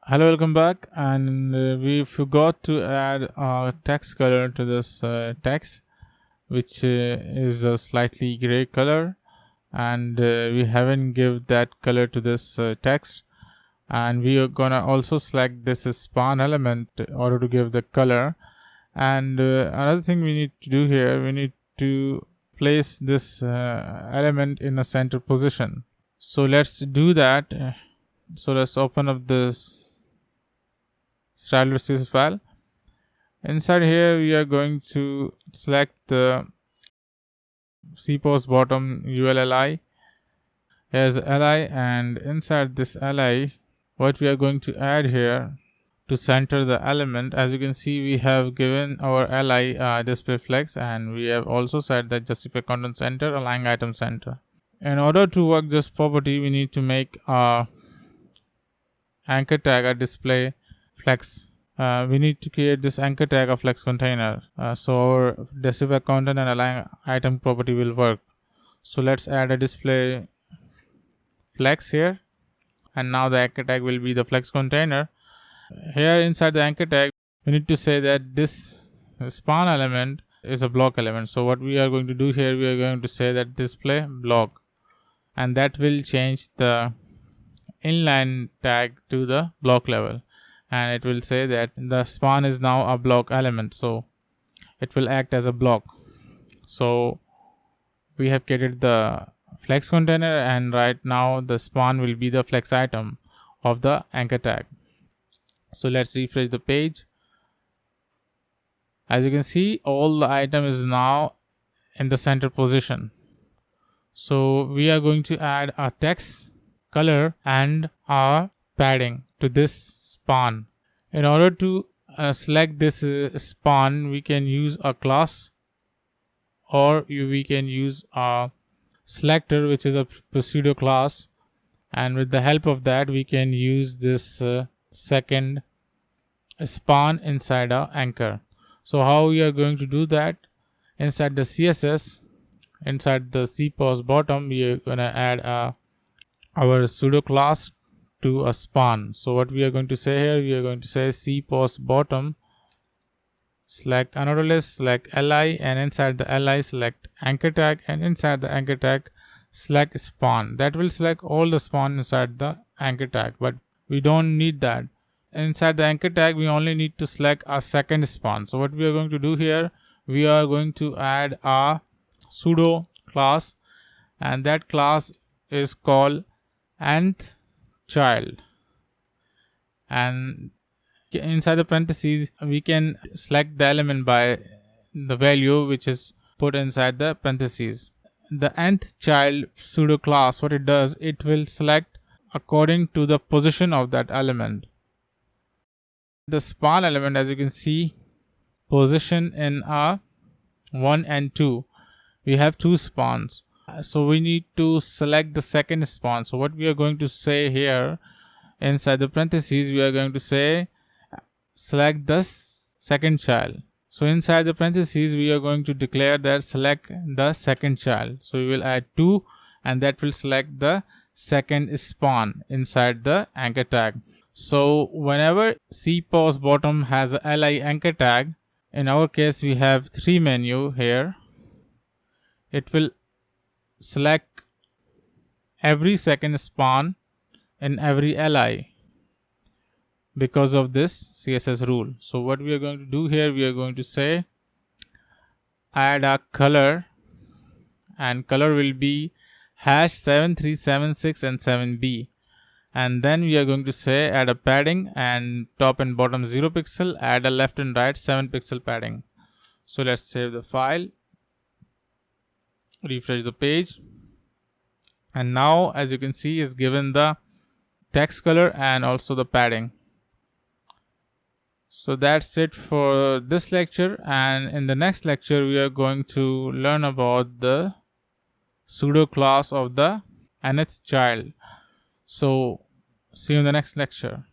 Hello, welcome back. And we forgot to add a text color to this text, which is a slightly gray color, and we haven't give that color to this text. And we are gonna also select this span element in order to give the color. And another thing we need to do here, we need to place this element in a center position. So let's do that. So let's open up this style.css file. Inside here we are going to select the Cpost Bottom ULLI. Here's li, and inside this li, what we are going to add here to center the element, as you can see, we have given our li display flex, and we have also said that justify content center, align item center. In order to work this property, we need to make a anchor tag a display flex. We need to create this anchor tag of flex container, so our justify content and align item property will work. So let's add a display flex here, and now the anchor tag will be the flex container. Here inside the anchor tag, we need to say that this span element is a block element. So what we are going to do here, we are going to say that display block, and that will change the inline tag to the block level, and it will say that the span is now a block element, so it will act as a block. So we have created the flex container, and right now the span will be the flex item of the anchor tag. So let's refresh the page. As you can see, all the item is now in the center position. So we are going to add a text color and a padding to this span. In order to select this span, we can use a class, or we can use a selector, which is a pseudo-class, and with the help of that we can use this second span inside our anchor. So how we are going to do that? Inside the CSS, inside the Cpost Bottom, we are going to add our pseudo-class to a span. So what we are going to say here, we are going to say Cpost Bottom select another list, select li, and inside the li select anchor tag, and inside the anchor tag select span. That will select all the span inside the anchor tag, but we don't need that. Inside the anchor tag, we only need to select a second span. So what we are going to do here, we are going to add a pseudo class, and that class is called nth child, and inside the parentheses we can select the element by the value which is put inside the parentheses. The nth child pseudo class, what it does, it will select according to the position of that element. The span element, as you can see, position in 1 and 2, we have two spans, so we need to select the second span. So what we are going to say here, inside the parentheses we are going to say select the second child. So inside the parentheses we are going to declare that select the second child. So we will add 2, and that will select the second span inside the anchor tag. So whenever Cpost Bottom has a li anchor tag, in our case we have 3 menu here, it will select every second span in every li because of this CSS rule. So what we are going to do here, we are going to say add a color, and color will be #7376 and 7b, and then we are going to say add a padding, and top and bottom 0 pixel, add a left and right 7 pixel padding. So let's save the file, refresh the page, and now as you can see is given the text color and also the padding. So that's it for this lecture, and in the next lecture we are going to learn about the pseudo class of the nth child. So see you in the next lecture.